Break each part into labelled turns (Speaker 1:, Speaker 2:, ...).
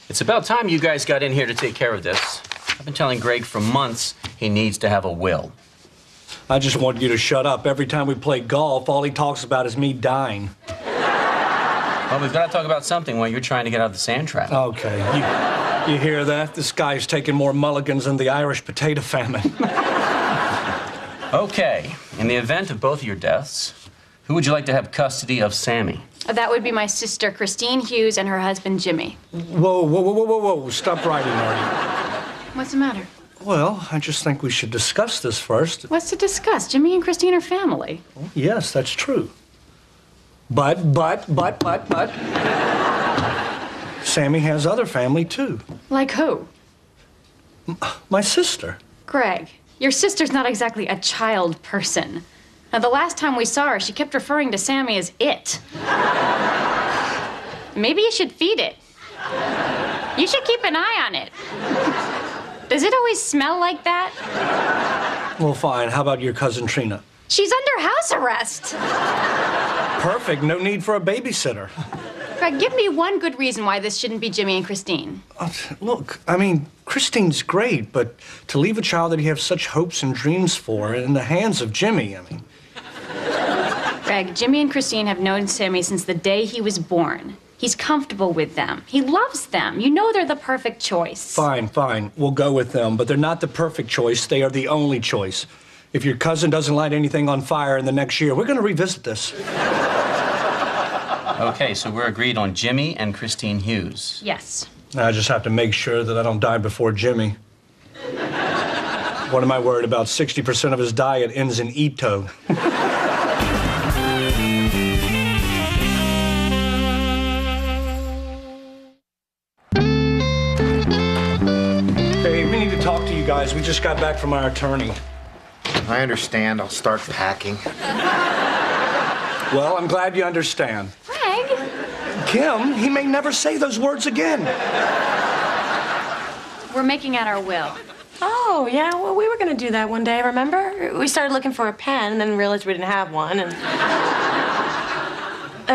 Speaker 1: It's about time you guys got in here to take care of this. I've been telling Greg for months he needs to have a will.
Speaker 2: I just want you to shut up. Every time we play golf, all he talks about is me dying.
Speaker 1: Well, we've got to talk about something while you're trying to get out of the sand trap.
Speaker 2: Okay, you hear that? This guy's taking more mulligans than the Irish potato famine.
Speaker 1: Okay, in the event of both of your deaths, who would you like to have custody of Sammy?
Speaker 3: That would be my sister, Christine Hughes, and her husband, Jimmy.
Speaker 2: Whoa. Stop writing, Marty.
Speaker 3: What's the matter?
Speaker 2: Well, I just think we should discuss this first.
Speaker 3: What's to discuss? Jimmy and Christine are family.
Speaker 2: Well, yes, that's true. But. Sammy has other family, too.
Speaker 3: Like who?
Speaker 2: My sister.
Speaker 3: Greg, your sister's not exactly a child person. Now, the last time we saw her, she kept referring to Sammy as it. Maybe you should feed it. You should keep an eye on it. Does it always smell like that?
Speaker 2: Well, fine. How about your cousin Trina?
Speaker 3: She's under house arrest.
Speaker 2: Perfect. No need for a babysitter.
Speaker 3: Greg, give me one good reason why this shouldn't be Jimmy and Christine.
Speaker 2: Look, I mean, Christine's great, but to leave a child that you have such hopes and dreams for in the hands of Jimmy, I mean...
Speaker 3: Greg, Jimmy and Christine have known Sammy since the day he was born. He's comfortable with them. He loves them. You know they're the perfect choice.
Speaker 2: Fine. We'll go with them, but they're not the perfect choice. They are the only choice. If your cousin doesn't light anything on fire in the next year, we're going to revisit this.
Speaker 1: Okay, so we're agreed on Jimmy and Christine Hughes.
Speaker 3: Yes.
Speaker 2: I just have to make sure that I don't die before Jimmy. What am I worried about? 60% of his diet ends in Ito. Hey, we need to talk to you guys. We just got back from our attorney.
Speaker 4: I understand. I'll start packing.
Speaker 2: Well, I'm glad you understand.
Speaker 3: Greg?
Speaker 2: Kim, he may never say those words again.
Speaker 3: We're making out our will.
Speaker 5: Oh, yeah, well, we were gonna do that one day, remember? We started looking for a pen and then realized we didn't have one, and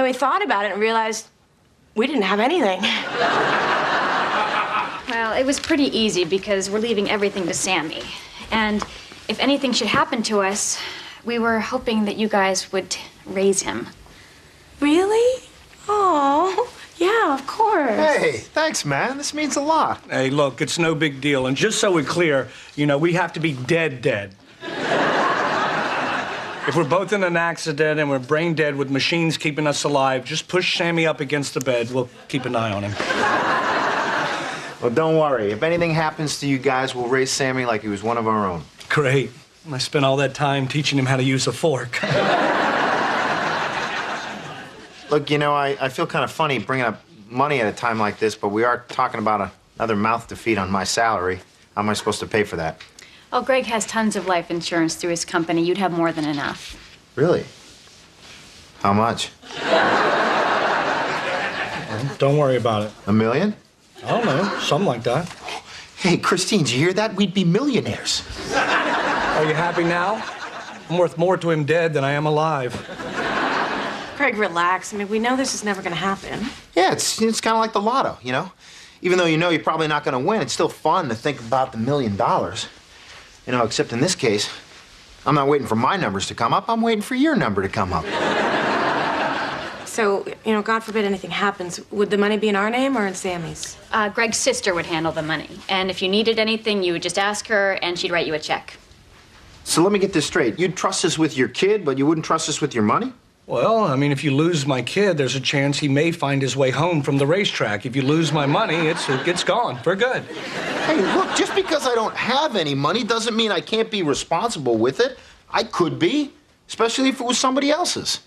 Speaker 5: we thought about it and realized we didn't have anything.
Speaker 3: Well, it was pretty easy because we're leaving everything to Sammy. And if anything should happen to us, we were hoping that you guys would raise him.
Speaker 5: Really? Oh, yeah, of course.
Speaker 4: Hey, thanks, man. This means a lot.
Speaker 2: Hey, look, it's no big deal. And just so we're clear, we have to be dead. If we're both in an accident and we're brain dead with machines keeping us alive, just push Sammy up against the bed. We'll keep an eye on him.
Speaker 4: Well, don't worry. If anything happens to you guys, we'll raise Sammy like he was one of our own.
Speaker 2: Great. I spent all that time teaching him how to use a fork.
Speaker 4: Look, I feel kind of funny bringing up money at a time like this, but we are talking about another mouth to feed on my salary. How am I supposed to pay for that?
Speaker 3: Oh, Greg has tons of life insurance through his company. You'd have more than enough.
Speaker 4: Really? How much?
Speaker 2: Don't worry about it.
Speaker 4: $1 million?
Speaker 2: I don't know. Something like that.
Speaker 4: Hey, Christine, did you hear that? We'd be millionaires.
Speaker 2: Are you happy now? I'm worth more to him dead than I am alive.
Speaker 5: Craig, relax. I mean, we know this is never gonna happen.
Speaker 4: Yeah, it's kind of like the lotto, Even though you're probably not gonna win, it's still fun to think about the $1 million. Except in this case, I'm not waiting for my numbers to come up. I'm waiting for your number to come up.
Speaker 5: So, God forbid anything happens, would the money be in our name or in Sammy's?
Speaker 3: Greg's sister would handle the money. And if you needed anything, you would just ask her, and she'd write you a check.
Speaker 4: So let me get this straight. You'd trust us with your kid, but you wouldn't trust us with your money?
Speaker 2: Well, I mean, if you lose my kid, there's a chance he may find his way home from the racetrack. If you lose my money, it's gone for good.
Speaker 4: Hey, look, just because I don't have any money doesn't mean I can't be responsible with it. I could be, especially if it was somebody else's.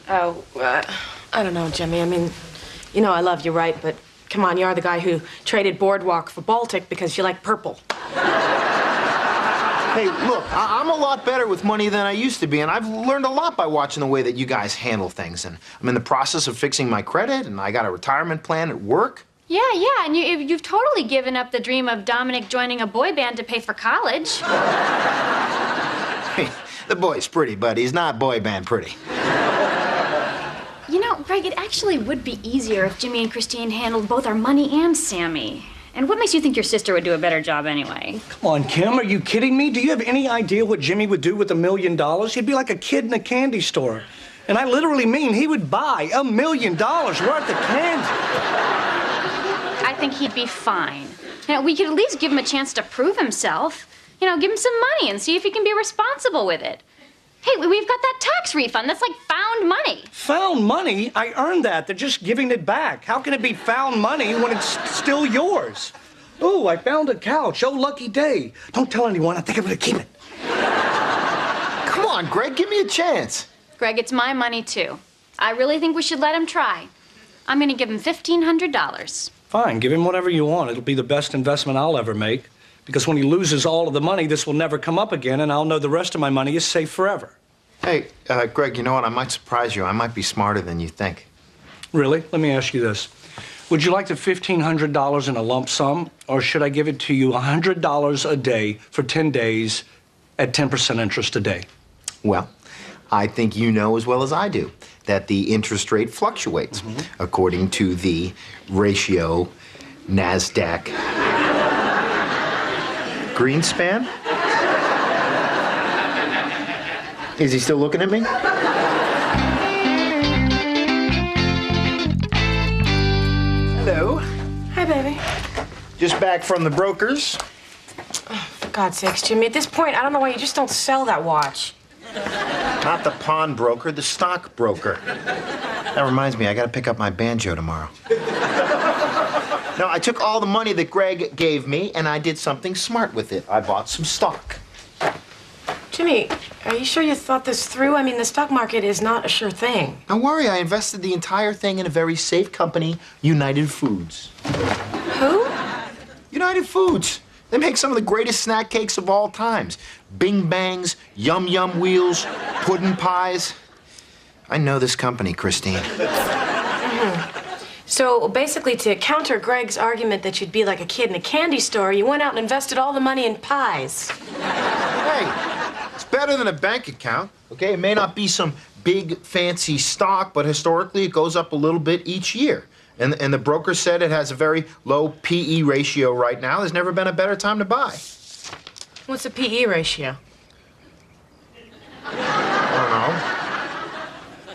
Speaker 5: Oh, I don't know, Jimmy. I mean, I love you, right? But come on, you are the guy who traded Boardwalk for Baltic because you like purple.
Speaker 4: Hey, look, I'm a lot better with money than I used to be, and I've learned a lot by watching the way that you guys handle things. And I'm in the process of fixing my credit, and I got a retirement plan at work.
Speaker 3: Yeah, and you've totally given up the dream of Dominic joining a boy band to pay for college.
Speaker 4: Hey, the boy's pretty, but he's not boy band pretty.
Speaker 3: Greg, Craig, it actually would be easier if Jimmy and Christine handled both our money and Sammy. And what makes you think your sister would do a better job anyway?
Speaker 2: Come on, Kim, are you kidding me? Do you have any idea what Jimmy would do with $1 million? He'd be like a kid in a candy store. And I literally mean he would buy $1 million worth of candy.
Speaker 3: I think he'd be fine. You know, we could at least give him a chance to prove himself. You know, give him some money and see if he can be responsible with it. Hey, we've got that tax refund. That's like found money.
Speaker 2: Found money? I earned that. They're just giving it back. How can it be found money when it's still yours? Ooh, I found a couch. Oh, lucky day. Don't tell anyone. I think I'm gonna keep it.
Speaker 4: Come on, Greg, give me a chance.
Speaker 3: Greg, it's my money, too. I really think we should let him try. I'm gonna give him $1,500.
Speaker 2: Fine, give him whatever you want. It'll be the best investment I'll ever make. Because when he loses all of the money, this will never come up again, and I'll know the rest of my money is safe forever.
Speaker 4: Hey, Greg, you know what? I might surprise you. I might be smarter than you think.
Speaker 2: Really? Let me ask you this. Would you like the $1,500 in a lump sum, or should I give it to you $100 a day for 10 days at 10% interest a day?
Speaker 4: Well, I think you know as well as I do that the interest rate fluctuates according to the ratio NASDAQ Greenspan? Is he still looking at me? Hello.
Speaker 5: Hi, baby.
Speaker 4: Just back from the brokers.
Speaker 5: For God's sakes, Jimmy, at this point, I don't know why you just don't sell that watch.
Speaker 4: Not the pawnbroker, the stockbroker. That reminds me, I gotta pick up my banjo tomorrow. No, I took all the money that Greg gave me and I did something smart with it. I bought some stock.
Speaker 5: Jimmy, are you sure you thought this through? I mean, the stock market is not a sure thing.
Speaker 4: Don't worry, I invested the entire thing in a very safe company, United Foods.
Speaker 5: Who?
Speaker 4: United Foods. They make some of the greatest snack cakes of all times. Bing Bangs, Yum Yum Wheels, pudding pies. I know this company, Christine.
Speaker 5: So basically, to counter Greg's argument that you'd be like a kid in a candy store, you went out and invested all the money in pies.
Speaker 4: Hey, it's better than a bank account, okay? It may not be some big, fancy stock, but historically it goes up a little bit each year. And the broker said it has a very low PE ratio right now. There's never been a better time to buy.
Speaker 5: What's the PE ratio?
Speaker 4: I don't know.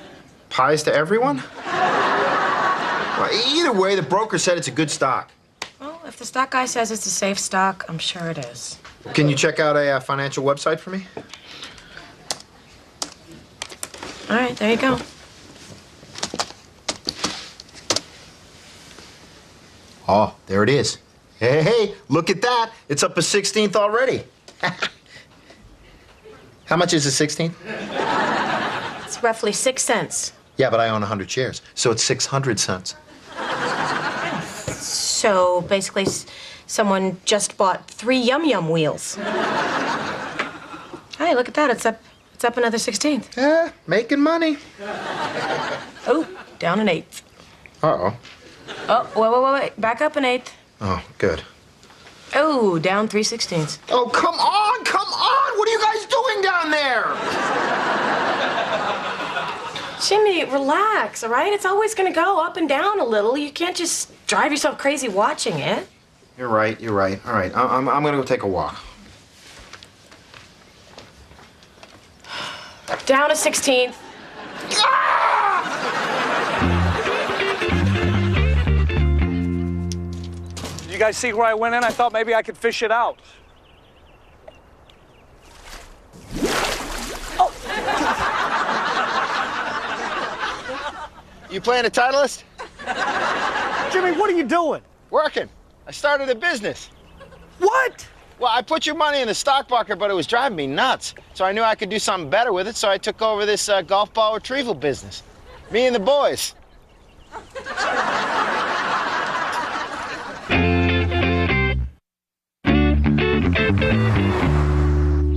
Speaker 4: Pies to everyone? Well, either way, the broker said it's a good stock.
Speaker 5: Well, if the stock guy says it's a safe stock, I'm sure it is.
Speaker 4: Can you check out a financial website for me?
Speaker 5: All right, there you go.
Speaker 4: Oh, there it is. Hey, hey, look at that. It's up a 16th already. How much is a 16th?
Speaker 5: It's roughly 6 cents.
Speaker 4: Yeah, but I own 100 shares, so it's 600 cents.
Speaker 5: So basically, someone just bought 3 Yum Yum wheels. Hey, look at that. It's up another 16th.
Speaker 4: Yeah, making money.
Speaker 5: Oh, down an 8th.
Speaker 4: Uh-oh.
Speaker 5: Oh, wait. Back up an 8th.
Speaker 4: Oh, good.
Speaker 5: Oh, down 3/16.
Speaker 4: Oh, come on, come on! What are you guys doing down there?
Speaker 5: Jimmy, relax, all right? It's always gonna go up and down a little. You can't just drive yourself crazy watching it.
Speaker 4: You're right, you're right. All right, I'm gonna go take a walk.
Speaker 5: Down a 16th.
Speaker 2: Did you guys see where I went in? I thought maybe I could fish it out.
Speaker 6: You playing a Titleist?
Speaker 2: Jimmy, what are you doing?
Speaker 6: Working. I started a business.
Speaker 2: What?
Speaker 6: Well, I put your money in the stock market, but it was driving me nuts. So I knew I could do something better with it, so I took over this golf ball retrieval business. Me and the boys.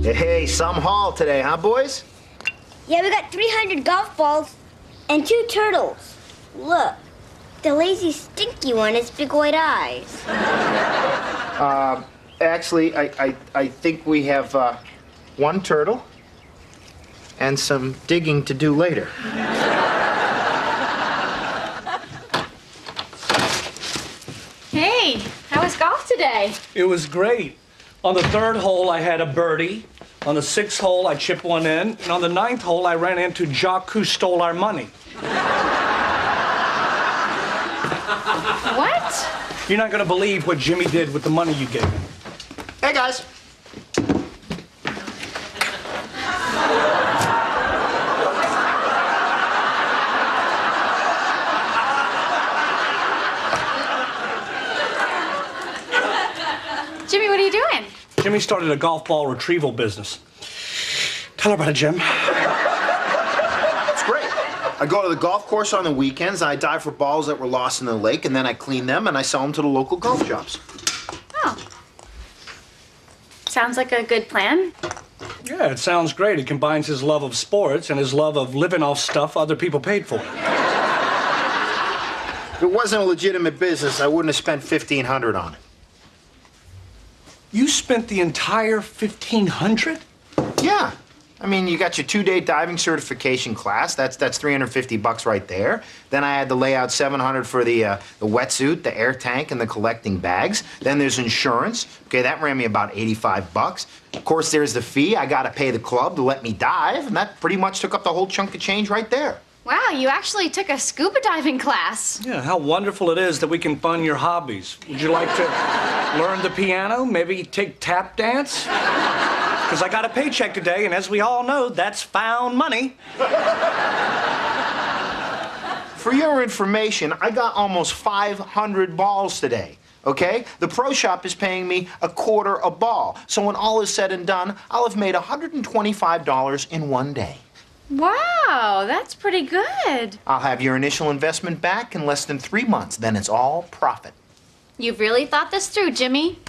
Speaker 4: Hey, some haul today, huh, boys?
Speaker 7: Yeah, we got 300 golf balls and 2 turtles. Look, the lazy, stinky one has big white eyes.
Speaker 4: Actually, I think we have 1 turtle and some digging to do later.
Speaker 3: Hey, how was golf today?
Speaker 2: It was great. On the third hole, I had a birdie. On the sixth hole, I chipped one in. And on the ninth hole, I ran into Jock who stole our money.
Speaker 3: What?
Speaker 2: You're not going to believe what Jimmy did with the money you gave him.
Speaker 4: Hey, guys.
Speaker 3: Jimmy, what are you doing?
Speaker 2: Jimmy started a golf ball retrieval business. Tell her about it, Jim.
Speaker 4: It's great. I go to the golf course on the weekends, and I dive for balls that were lost in the lake, and then I clean them, and I sell them to the local golf shops.
Speaker 3: Oh. Sounds like a good plan.
Speaker 2: Yeah, it sounds great. It combines his love of sports and his love of living off stuff other people paid for.
Speaker 4: If it wasn't a legitimate business, I wouldn't have spent $1,500 on it.
Speaker 2: You spent the entire $1,500?
Speaker 4: Yeah. I mean, you got your 2-day diving certification class. That's $350 right there. Then I had to lay out $700 for the wetsuit, the air tank, and the collecting bags. Then there's insurance. Okay, that ran me about $85. Of course, there's the fee. I got to pay the club to let me dive, and that pretty much took up the whole chunk of change right there.
Speaker 3: Wow, you actually took a scuba diving class.
Speaker 2: Yeah, how wonderful it is that we can fund your hobbies. Would you like to learn the piano? Maybe take tap dance? Because I got a paycheck today, and as we all know, that's found money.
Speaker 4: For your information, I got almost 500 balls today, okay? The pro shop is paying me $0.25 a ball. So when all is said and done, I'll have made $125 in one day.
Speaker 3: Wow, that's pretty good.
Speaker 4: I'll have your initial investment back in less than 3 months. Then it's all profit.
Speaker 3: You've really thought this through, Jimmy.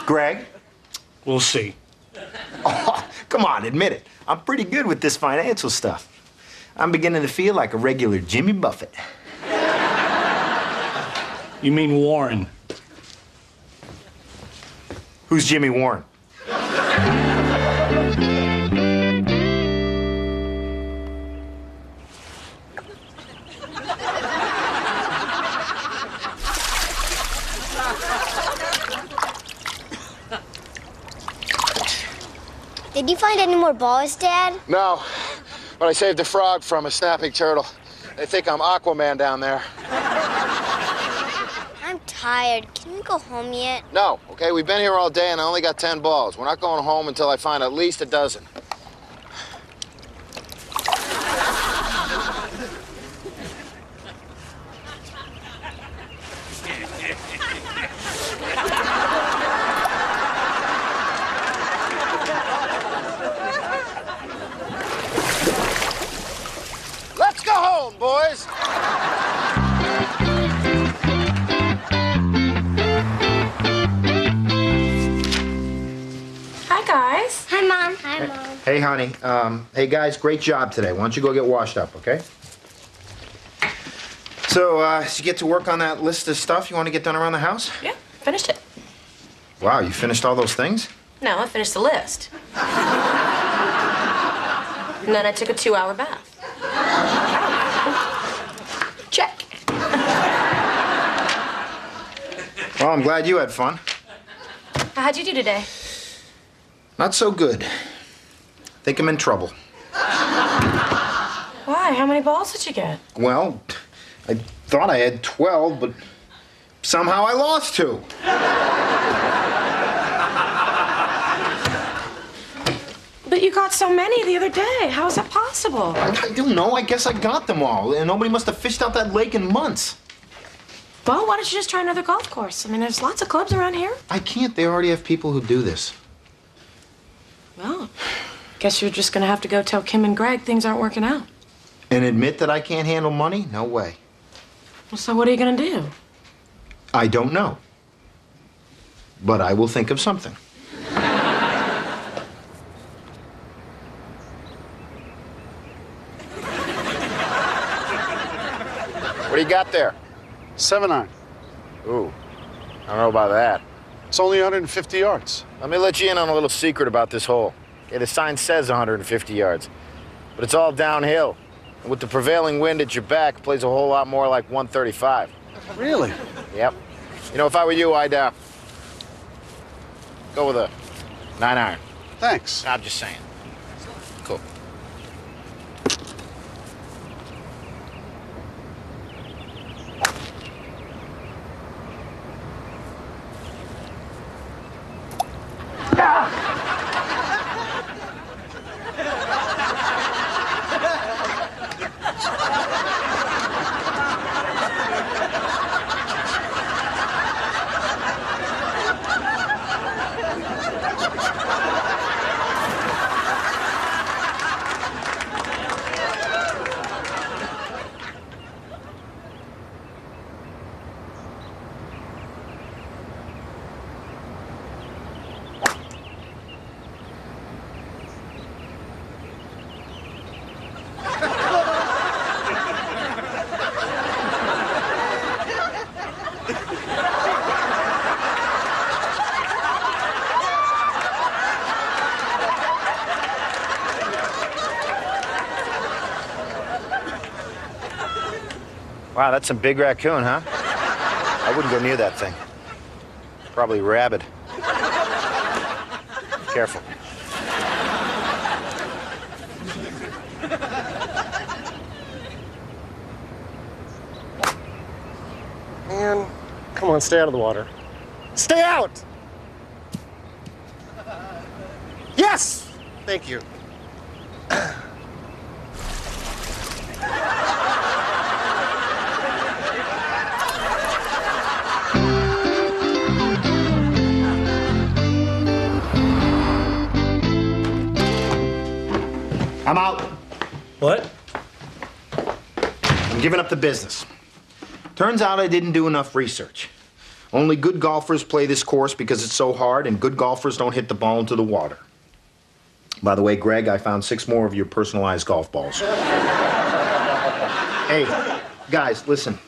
Speaker 4: Greg?
Speaker 2: We'll see.
Speaker 4: Oh, come on, admit it. I'm pretty good with this financial stuff. I'm beginning to feel like a regular Jimmy Buffett.
Speaker 2: You mean Warren?
Speaker 4: Who's Jimmy Warren?
Speaker 7: Did you find any more balls, Dad?
Speaker 6: No, but I saved a frog from a snapping turtle. They think I'm Aquaman down there.
Speaker 7: I'm tired. Can we go home yet?
Speaker 6: No, okay, we've been here all day and I only got 10 balls. We're not going home until I find at least a dozen. Let's go home, boys!
Speaker 5: Hi, guys.
Speaker 7: Hi, Mom. Hi, Mom.
Speaker 4: Hey, honey. Hey, guys, great job today. Why don't you go get washed up, okay? So, did you get to work on that list of stuff you want to get done around the house?
Speaker 5: Yeah, finished it.
Speaker 4: Wow, you finished all those things?
Speaker 5: No, I finished the list. And then I took a 2-hour bath. Check.
Speaker 4: Well, I'm glad you had fun.
Speaker 5: How'd you do today?
Speaker 4: Not so good. Think I'm in trouble.
Speaker 5: Why? How many balls did you get?
Speaker 4: Well, I thought I had 12, but somehow I lost 2.
Speaker 5: But you got so many the other day. How is that possible?
Speaker 4: I don't know. I guess I got them all. And nobody must have fished out that lake in months.
Speaker 5: Well, why don't you just try another golf course? I mean, there's lots of clubs around here.
Speaker 4: I can't. They already have people who do this.
Speaker 5: Well, guess you're just gonna have to go tell Kim and Greg things aren't working out.
Speaker 4: And admit that I can't handle money? No way.
Speaker 5: Well, so what are you gonna do?
Speaker 4: I don't know. But I will think of something.
Speaker 6: What do you got there?
Speaker 8: 7-iron.
Speaker 6: Ooh, I don't know about that.
Speaker 8: It's only 150 yards.
Speaker 6: Let me let you in on a little secret about this hole. Okay, the sign says 150 yards, but it's all downhill. And with the prevailing wind at your back, it plays a whole lot more like 135.
Speaker 8: Really?
Speaker 6: Yep. You know, if I were you, I'd go with a 9-iron.
Speaker 8: Thanks.
Speaker 6: I'm just saying. Cool. Wow, that's some big raccoon, huh? I wouldn't go near that thing. Probably rabid. Careful.
Speaker 9: Man, come on, stay out of the water. Stay out! Yes! Thank you.
Speaker 4: I'm out.
Speaker 2: What?
Speaker 4: I'm giving up the business. Turns out I didn't do enough research. Only good golfers play this course because it's so hard, and good golfers don't hit the ball into the water. By the way, Greg, I found 6 more of your personalized golf balls. Hey, guys, listen.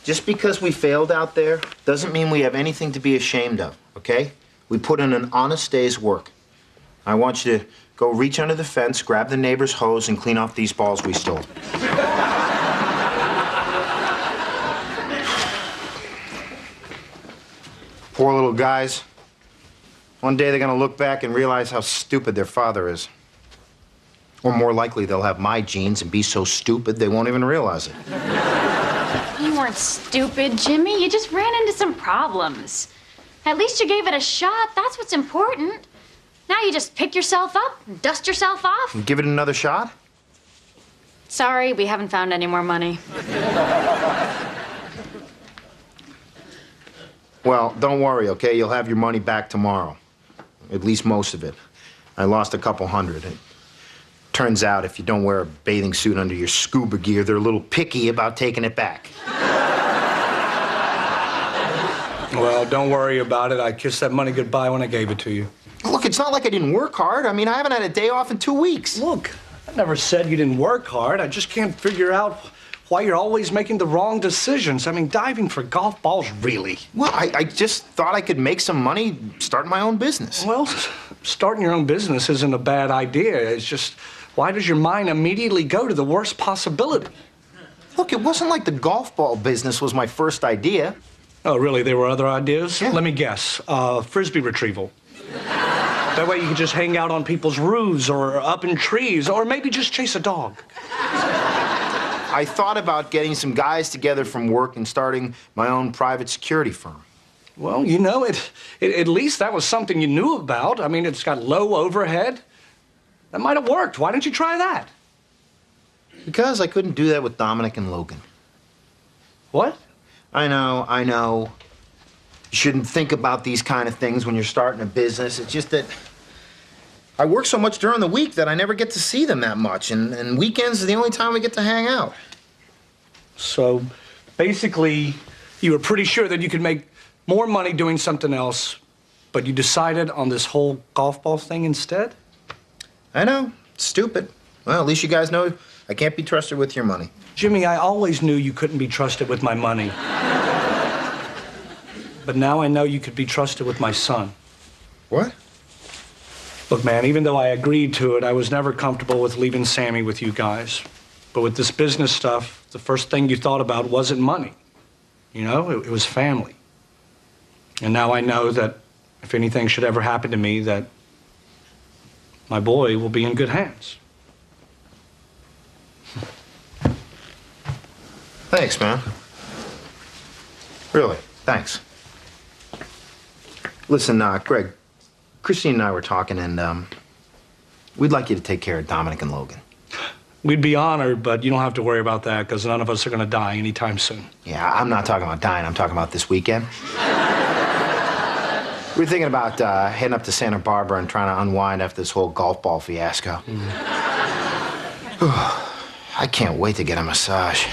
Speaker 4: Just because we failed out there doesn't mean we have anything to be ashamed of, okay? We put in an honest day's work. I want you to go reach under the fence, grab the neighbor's hose, and clean off these balls we stole. Poor little guys. One day they're gonna look back and realize how stupid their father is. Or more likely, they'll have my genes and be so stupid they won't even realize it.
Speaker 3: You weren't stupid, Jimmy. You just ran into some problems. At least you gave it a shot. That's what's important. Now you just pick yourself up, dust yourself off.
Speaker 4: Give it another shot?
Speaker 3: Sorry, we haven't found any more money.
Speaker 4: Well, don't worry, okay? You'll have your money back tomorrow. At least most of it. I lost a couple hundred. It turns out if you don't wear a bathing suit under your scuba gear, they're a little picky about taking it back.
Speaker 2: Well, don't worry about it. I kissed that money goodbye when I gave it to you.
Speaker 4: Look, it's not like I didn't work hard. I mean, I haven't had a day off in 2 weeks.
Speaker 2: Look, I never said you didn't work hard. I just can't figure out why you're always making the wrong decisions. I mean, diving for golf balls, really?
Speaker 4: Well, I just thought I could make some money starting my own business.
Speaker 2: Well, starting your own business isn't a bad idea. It's just, why does your mind immediately go to the worst possibility?
Speaker 4: Look, it wasn't like the golf ball business was my first idea.
Speaker 2: Oh, really? There were other ideas?
Speaker 4: Yeah.
Speaker 2: Let me guess. Frisbee retrieval. That way you can just hang out on people's roofs or up in trees or maybe just chase a dog.
Speaker 4: I thought about getting some guys together from work and starting my own private security firm.
Speaker 2: Well, you know, at least that was something you knew about. I mean, it's got low overhead. That might have worked. Why didn't you try that?
Speaker 4: Because I couldn't do that with Dominic and Logan.
Speaker 2: What?
Speaker 4: I know. You shouldn't think about these kind of things when you're starting a business. It's just that I work so much during the week that I never get to see them that much, and weekends are the only time we get to hang out.
Speaker 2: So, basically, you were pretty sure that you could make more money doing something else, but you decided on this whole golf ball thing instead?
Speaker 4: I know. It's stupid. Well, at least you guys know I can't be trusted with your money.
Speaker 2: Jimmy, I always knew you couldn't be trusted with my money. But now I know you could be trusted with my son.
Speaker 4: What?
Speaker 2: Look, man, even though I agreed to it, I was never comfortable with leaving Sammy with you guys. But with this business stuff, the first thing you thought about wasn't money. You know, it was family. And now I know that if anything should ever happen to me, that my boy will be in good hands.
Speaker 4: Thanks, man. Really, thanks. Listen, Greg, Christine and I were talking, and we'd like you to take care of Dominic and Logan.
Speaker 2: We'd be honored, but you don't have to worry about that because none of us are going to die anytime soon.
Speaker 4: Yeah, I'm not talking about dying. I'm talking about this weekend. We're thinking about heading up to Santa Barbara and trying to unwind after this whole golf ball fiasco. I can't wait to get a massage.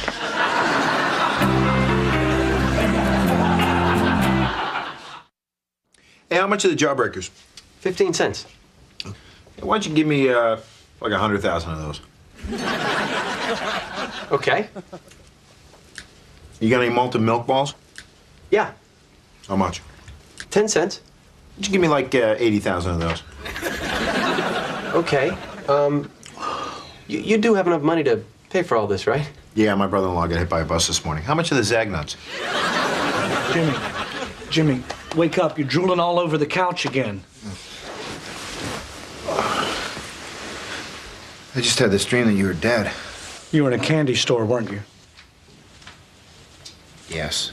Speaker 4: Hey, how much are the Jawbreakers?
Speaker 10: 15 cents.
Speaker 4: Why don't you give me like 100,000 of those?
Speaker 10: Okay.
Speaker 4: You got any malted milk balls?
Speaker 10: Yeah.
Speaker 4: How much?
Speaker 10: 10 cents.
Speaker 4: Why don't you give me like 80,000 of those?
Speaker 10: Okay. You do have enough money to pay for all this, right?
Speaker 4: Yeah, my brother-in-law got hit by a bus this morning. How much are the Zagnuts?
Speaker 2: Jimmy, wake up. You're drooling all over the couch again.
Speaker 4: I just had this dream that you were dead.
Speaker 2: You were in a candy store, weren't you?
Speaker 4: Yes.